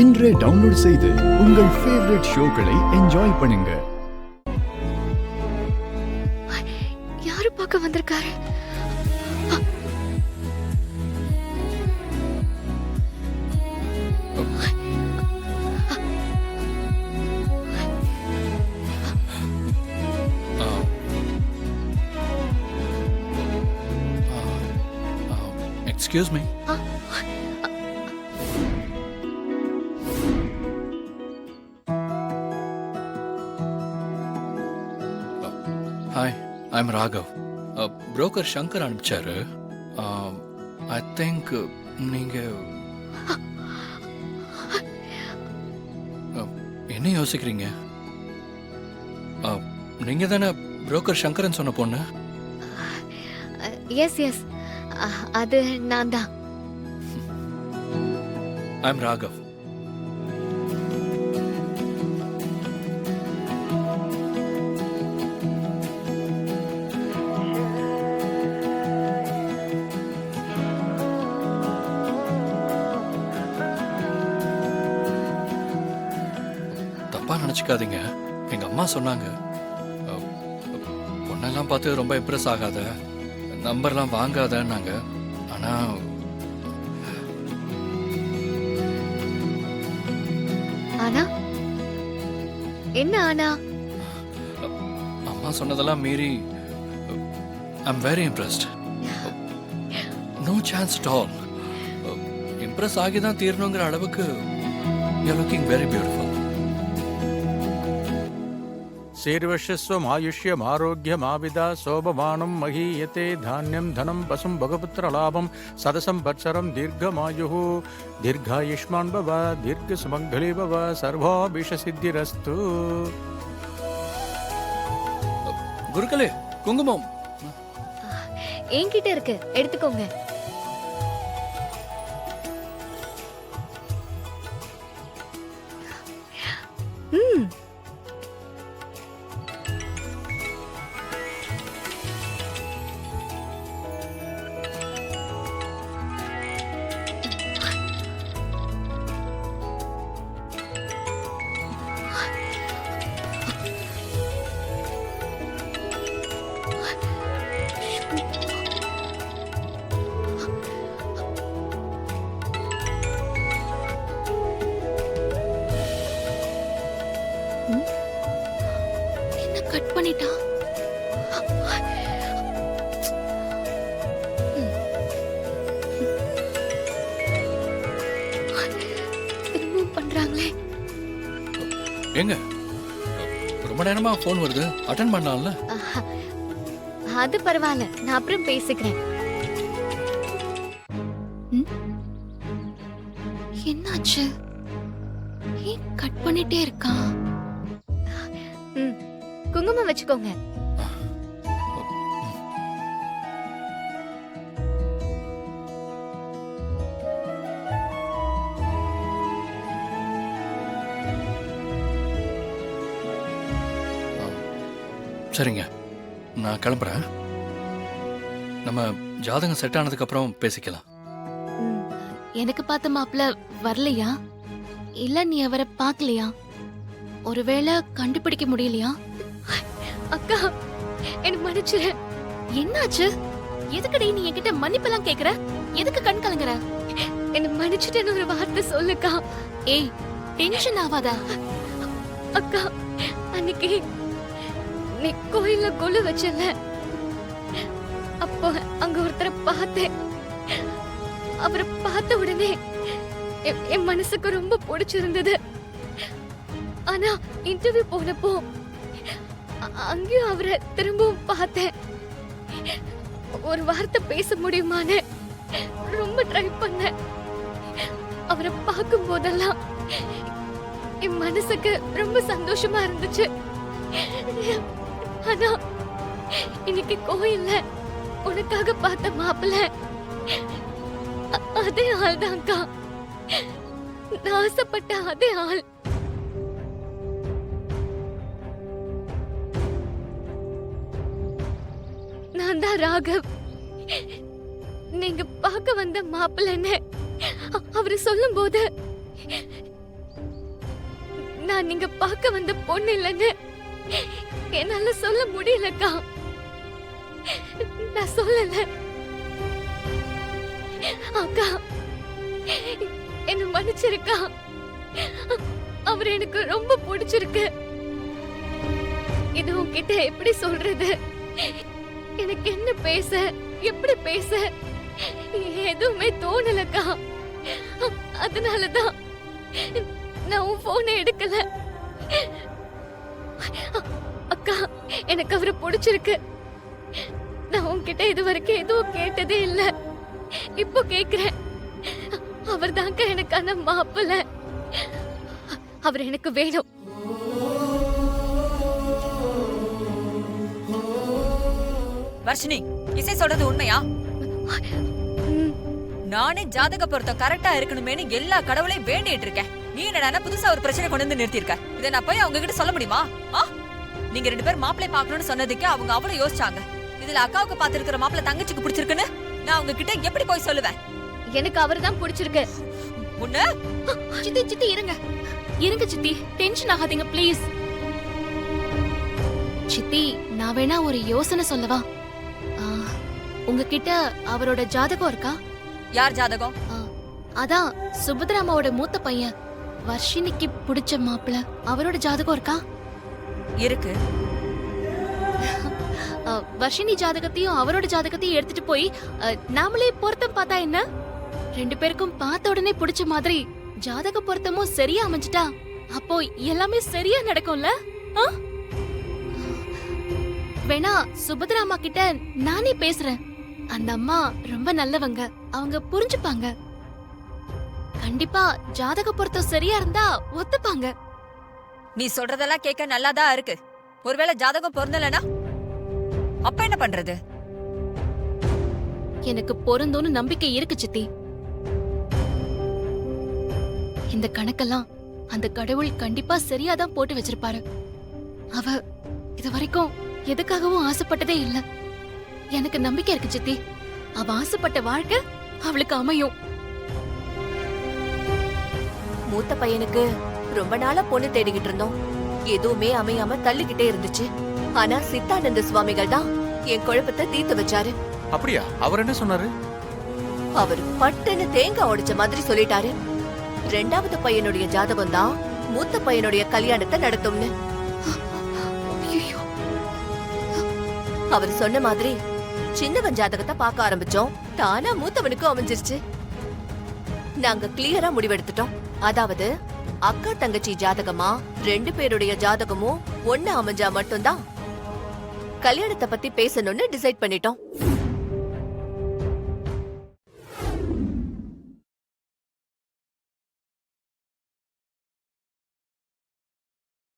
இன்றே டவுன்லோட் செய்து உங்கள் ஃபேவரட் ஷோக்களை என்ஜாய் பண்ணுங்க. யாரு பார்க்க வந்திருக்காரு? Excuse me. Hi, I'm Raghav. Broker Shankar அனுப்பிச்சாரு. I think நீங்க என்ன யோசிக்கிறீங்க? நீங்க தானே புரோக்கர் சங்கரன் சொன்ன பொண்ணு? எஸ் எஸ், அது நான் தான். I'm Raghav. தப்பா நினைச்சுக்காதீங்க. எங்க அம்மா சொன்னாங்க, பொண்ணெல்லாம் பார்த்து ரொம்ப இம்ப்ரெஸ் ஆகாத, நம்பர்லாம் வாங்காதன்னாங்க. ஆனா ஆனா என்ன ஆனா? அம்மா சொன்னதெல்லாம் மீறி I'm very impressed. No chance at all. Impress ஆகி தான் தீரணுங்கிற அளவுக்கு you're looking very beautiful. शीर्वश्यस्वम् आयुष्यम् आरोग्यम् आविदा शोभमानं महीयते धान्यं धनं पशुं भगपुत्रलाभं सदसंवत्सरं दीर्घमायुः दीर्घायुष्मान् भव दीर्घसुमङ्गली भव सर्वाभिष्टसिद्धिरस्तु. குருக்களே, குங்குமம் என்கிட்ட இருக்கு, எடுத்துக்கோங்க. கட் பண்ணிட்டா. திரும்பவும் பண்றாங்களே. எங்க ரொம்ப நேரமா போன் வருது, அட்டெண்ட் பண்ணலாம்ல? அது பரவாயில்ல, நான் அப்புறம் பேசிக்கிறேன். என்னாச்சு? ஏன் கட் பண்ணிட்டே இருக்கான்? குங்குமம் வச்சுக்கோங்க. சரிங்க, நான் கிளம்புறேன். நம்ம ஜாதகம் செட் ஆனதுக்கு அப்புறம் பேசிக்கலாம். எனக்கு பார்த்த மாப்பிள்ள வரலையா? இல்ல நீ அவரை பார்க்கலையா? ஒருவேளை கண்டுபிடிக்க முடியலையா? அக்கா, என்ன மன்னிச்சிரு. என்னாச்சு? எதுக்கடி நீ என்கிட்ட மன்னிப்பெல்லாம் கேக்குற? எதுக்கு கண் கலங்குற? என்ன மன்னிச்சிட்டேன்னு ஒரு வார்த்தை சொல்லுக்கா. ஏய், டென்ஷன் ஆகாதா? அக்கா, அன்னைக்கு நீ கோயில்ல கொலு வச்சல, அப்போ அங்க ஒருத்தரை பார்த்தேன். அவரை பார்த்த உடனே என் மனசுக்கு ரொம்ப பிடிச்சிருந்தது. ஆனா இன்டர்வியூ போனப்போ அங்கேயும் அவரை திரும்பவும் பார்த்தேன். ஒரு வார்த்தை பேச முடியுமான்னு ரொம்ப ட்ரை பண்ணேன். அவரை பார்க்கும் போதெல்லாம் என் மனசுக்கு ரொம்ப சந்தோஷமா இருந்துச்சு. ஆனா இன்னைக்கு கோயில்ல உனக்காக பார்த்த மாப்பிள்ள அதே ஆள் தான்க்கா. நான் ஆசைப்பட்ட அதே ஆள். நான் தான் ராகவ். நீங்க பார்க்க வந்த மாப்பிள்ளன்னு அவரு சொல்லும் போது நான் நீங்க பார்க்க வந்த பொண்ணு இல்லைன்னு என்னால சொல்ல முடியலக்கா. நான் சொல்லல. அக்கா என்ன மன்னிச்சிருக்கா. அவர் எனக்கு ரொம்ப பிடிச்சிருக்கு. இது உன்கிட்ட எப்படி சொல்றது? எனக்கு என்ன பேச, எப்படி பேச எதுவுமே தோணலக்கா. அதனாலதான் நான் உன் போனை எடுக்கல. அக்கா எனக்கு அவரை பிடிச்சிருக்கு. நான் உன்கிட்ட இது வரைக்கும் எதுவும் கேட்டதே இல்ல. இப்போ கேக்குறேன். அவர் தாங்க எனக்கான மாப்பிள்ளை. அவர் எனக்கு வேணும். வர்ஷினி, இசை சொல்றது உண்மையா? நானே ஜாதக பொருத்தம் கரெக்டா இருக்கணுமேனு எல்லா கடவுளையும் வேண்டிட்டு இருக்கேன். நீ என்னடா புதுசா ஒரு பிரச்சனை கொண்டு வந்து நிறுத்திருக்க. இதை நான் போய் அவங்க கிட்ட சொல்ல முடியுமா? நீங்க 2 பேரும் மாப்பிள்ளை பாக்கணும்னு சொன்னதுக்கு அவங்க அவ்வளவு யோசிச்சாங்க. இதுல அக்காவுக்கு பாத்துருக்கிற மாப்பிள்ளை தங்கச்சிக்கு பிடிச்சிருக்குன்னு நான் அவங்க கிட்ட எப்படி போய் சொல்லுவேன்? எனக்கு அவர் தான் பிடிச்சிருக்கு. உன்ன சித்தி சித்தி இருங்க இருங்க சித்தி, டென்ஷன் ஆகாதீங்க ப்ளீஸ். சித்தி நான் வேணா ஒரு யோசனை சொல்லவா? உங்ககிட்ட அவரோட ஜாதகம் இருக்கா? யார் ஜாதகம்? அதான் சுபத்ராமாவோட மூத்த பையன் வர்ஷினிக்கு பிடிச்ச மாப்பிள்ள, அவரோட ஜாதகம் இருக்கா? இருக்கு. வர்ஷினி ஜாதகத்தையும் அவரோட ஜாதகத்தையும் எடுத்துட்டு போய் நாமளே பொருத்தம் பார்த்தா என்ன? 2 பேருக்கும் பார்த்த உடனே பிடிச்ச மாதிரி ஜாதக பொருத்தமும் சரியா அமைஞ்சிட்டா அப்போ எல்லாமே சரியா நடக்கும்ல? வேணா சுபத்ராமா கிட்ட நானே பேசுறேன். அந்த அம்மா ரொம்ப நல்லவங்க, அவங்க புரிஞ்சுப்பாங்க. கண்டிப்பா ஜாதக பொருத்தம் சரியா இருந்தா ஒத்துப்பாங்க. நீ சொல்றதெல்லாம் கேட்க நல்லாதான் இருக்கு. ஒருவேளை ஜாதகம் பொருந்தலனா அப்ப என்ன பண்றது? எனக்கு பொருந்தோன்னு நம்பிக்கை இருக்கு சித்தி. இந்த கணக்கெல்லாம் அந்த கடவுள் கண்டிப்பா சரியாதான் போட்டு வச்சிருப்பாரு. அவ இது வரைக்கும் எதுக்காகவும் ஆசைப்பட்டதே இல்ல. எனக்கு நம்பிக்கை இருக்கு சித்தி. அவ ஆசைப்பட்ட வாழ்க்கை அவளுக்கு அமையும். மூத்த பையனுக்கு ரொம்ப நாளா பொண்ணு தேடிக்கிட்டு இருந்தோம். எதுவுமே அமையாம தள்ளிக்கிட்டே இருந்துச்சு. ஆனா சித்தானந்த சுவாமிகள் தான் என் குழப்பத்தை தீர்த்து வச்சாரு. அப்படியா? அவர் என்ன சொன்னாரு? அவர் பட்டுன்னு தேங்காய் உடைச்ச மாதிரி சொல்லிட்டாரு. 2வது பையனுடைய ஜாதகம் தான் மூத்த பையனுடைய கல்யாணத்தை நடத்தும்னு. அவர் சொன்ன மாதிரி சின்னவன் ஜாதகத்தை பார்க்க ஆரம்பிச்சோம். தானா மூத்தவனுக்கும் அமைஞ்சிருச்சு. நாங்க கிளியரா முடிவெடுத்துட்டோம். அதாவது அக்கா தங்கச்சி ஜாதகமா 2 பேருடைய ஜாதகமும் ஒண்ணு அமைஞ்சா மட்டும்தான் கல்யாணத்தை பத்தி பேசணும்னு டிசைட் பண்ணிட்டோம்.